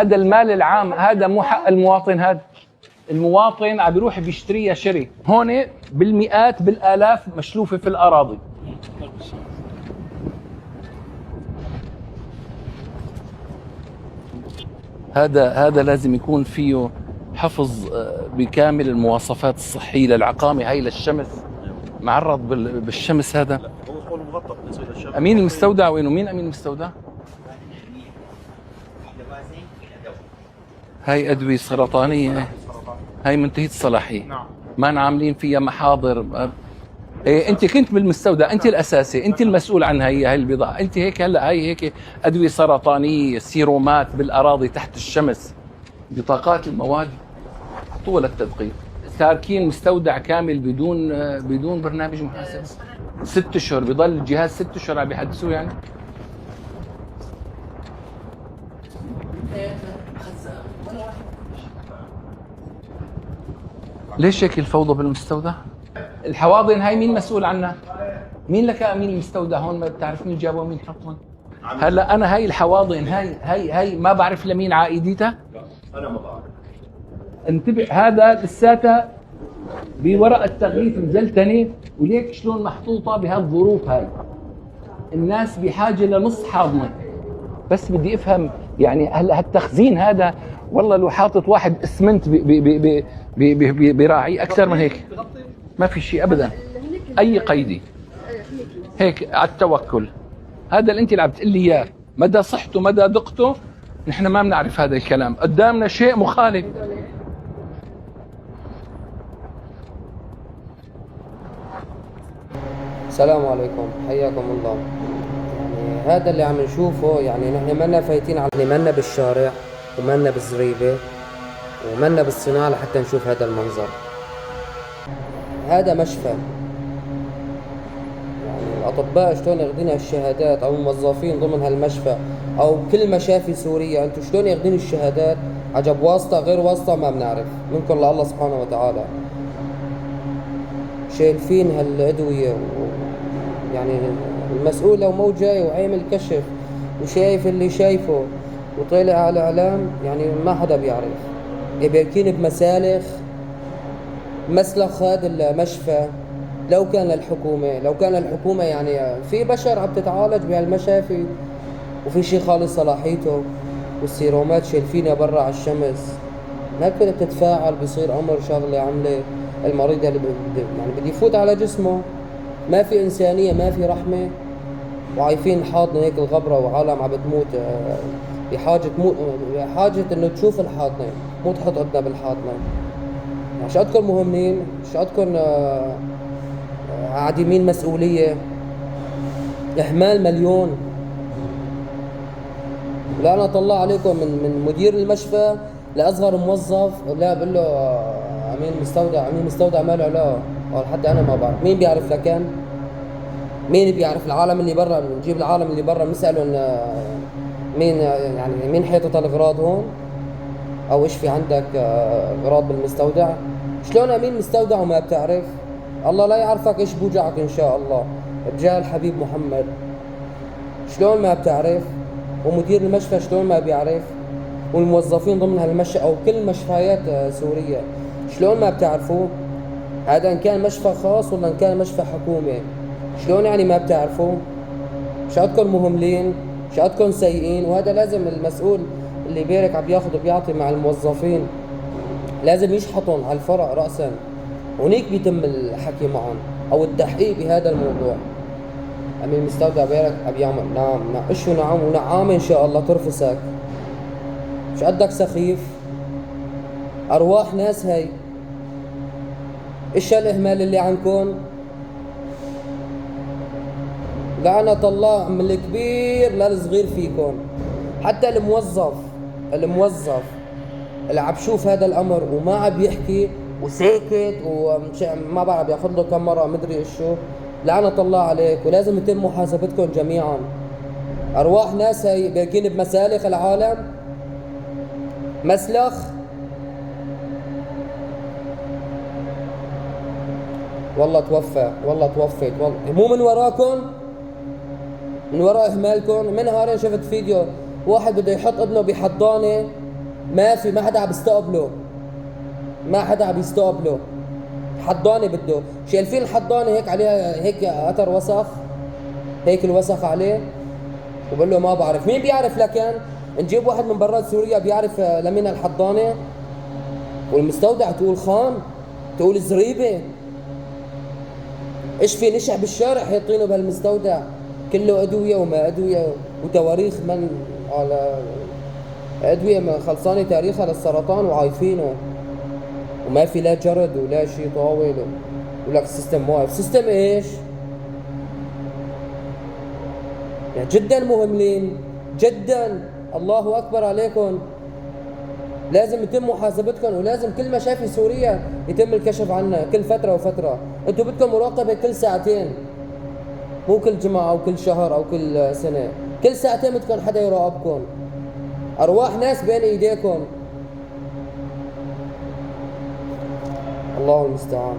هذا المال العام، هذا مو حق المواطن. هذا المواطن عم بيروح بيشتريها شري، هون بالمئات بالالاف مشلوفه في الاراضي. هذا لازم يكون فيه حفظ بكامل المواصفات الصحيه للعقامه. هاي للشمس، معرض بالشمس. هذا هو مغطى بالنسبه للشمس. امين المستودع وينه؟ مين امين المستودع؟ هاي ادويه سرطانيه، هاي منتهيه الصلاحيه. نعم. ما عاملين فيها محاضر. إيه، انت كنت بالمستودع، انت الاساسي، انت المسؤول عن هاي البضاعه. انت هيك هلا هاي هيك ادويه سرطانيه، سيرومات بالاراضي تحت الشمس، بطاقات المواد طول التدقيق. تاركين مستودع كامل بدون برنامج محاسبه. 6 اشهر بضل الجهاز 6 اشهر عم بيحدثوه يعني. ليش هيك الفوضى بالمستودع؟ الحواضن هاي مين مسؤول عنها؟ مين لك امين المستودع هون؟ ما بتعرف مين جابه ومين حطهم؟ هلا انا هاي الحواضن هاي ما بعرف لمين عائدتها. انا ما بعرف. انتبه، هذا لساتها بورق التغليف مزلتنه، وليك شلون محطوطه بهالظروف هاي. الناس بحاجه لنص حاضنه. بس بدي افهم يعني هلا هالتخزين هذا والله لو حاطط واحد اسمنت براعي اكثر من هيك. ما في شيء ابدا، اي قيدي هيك على التوكل. هذا اللي انت اللي عم تقول لي اياه، مدى صحته مدى دقته نحن ما بنعرف. هذا الكلام قدامنا شيء مخالف. السلام عليكم، حياكم الله. يعني هذا اللي عم نشوفه، يعني نحن منا فايتين على منا بالشارع ومنا بالزريبه ومنا بالصناعه لحتى نشوف هذا المنظر. هذا مشفى، يعني الاطباء شلون ياخذين الشهادات، او الموظفين ضمن هالمشفى او كل مشافي سوريا، انتم شلون ياخذين الشهادات؟ عجب واسطه غير واسطه ما بنعرف، منكم لله سبحانه وتعالى. شايفين هالادويه يعني المسؤول لو مو جاي وعامل كشف وشايف اللي شايفه وطالع على اعلام، يعني ما حدا بيعرف. بيركين بمسالخ، مسلخ هذا المشفى لو كان الحكومة يعني في بشر عم تتعالج بهالمشافي وفي شيء خالص صلاحيته، والسيرومات شايفينها برا على الشمس، ما كده بتتفاعل، بيصير امر شغله عمله المريض اللي يعني بده يفوت على جسمه. ما في انسانيه، ما في رحمه، وعايفين حاضنه هيك الغبره وعالم عم بتموت بحاجه انه تشوف الحاضنه، مو تحط ايدنا بالحاضنه. يعني شقدكم مهمين، شقدكم عديمين مسؤوليه، اهمال مليون. لا انا طلع عليكم من مدير المشفى لاصغر موظف. لا بقول له امين مستودع ماله علاقه، قال حتى انا ما بعرف. مين بيعرف لكان؟ مين بيعرف؟ العالم اللي برا، نجيب العالم اللي برا بنسالهم مين يعني مين حيطة الاغراض هون، او ايش في عندك اغراض بالمستودع؟ شلون امين مستودع وما بتعرف؟ الله لا يعرفك ايش بوجعك ان شاء الله بجاه الحبيب محمد. شلون ما بتعرف؟ ومدير المشفى شلون ما بيعرف؟ والموظفين ضمن هالمشفى او كل مشفيات سوريا شلون ما بتعرفوا؟ هذا ان كان مشفى خاص ولا ان كان مشفى حكومي، شلون يعني ما بتعرفوا؟ شقدكم مهملين، شقدكم سيئين. وهذا لازم المسؤول اللي بيرك عم بياخذ وبيعطي مع الموظفين لازم يشحطهم على الفرع راسا، هونيك بيتم الحكي معهم او التحقيق بهذا الموضوع. امين المستودع بيرك عم يعمل نعم ايش نعم ونعام ان شاء الله ترفسك. مش قدك سخيف؟ ارواح ناس هي. ايش هالاهمال اللي عندكم؟ لعنة الله من الكبير للصغير فيكم. حتى الموظف اللي عم بشوف هذا الامر وما عم يحكي وساكت وما بعرف ياخذ له كم مره مدري ايش شو، لعنة الله عليك. ولازم يتم محاسبتكم جميعا. ارواح ناس هي باكين بمسالخ العالم، مسلخ. والله توفيت والله مو من وراكم، من وراء اهمالكم. من نهارين شفت فيديو واحد بده يحط ابنه بحضانه ما حدا عم يستقبله، ما حدا عم يستقبله. حضانه بده، شايفين الحضانه هيك عليها هيك اثر وسخ، هيك الوسخ عليه، وبقول له ما بعرف. مين بيعرف لكن؟ نجيب واحد من برات سوريا بيعرف لمين الحضانه؟ والمستودع تقول خان، تقول زريبه. ايش في نشع بالشارع حاطينه بهالمستودع؟ كله ادويه وما ادويه وتواريخ من على ادويه ما خلصانه تاريخها للسرطان وعايفينه، وما في لا جرد ولا شيء طاول، ولك السيستم واقف. سيستم ايش؟ يعني جدا مهملين جدا. الله اكبر عليكم. لازم يتم محاسبتكم، ولازم كل مشاكل سوريا يتم الكشف عنها كل فترة وفترة. انتم بدكم مراقبة كل ساعتين، مو كل جمعة او كل شهر او كل سنة، كل ساعتين بدكم حدا يراقبكم. ارواح ناس بين ايديكم. الله المستعان.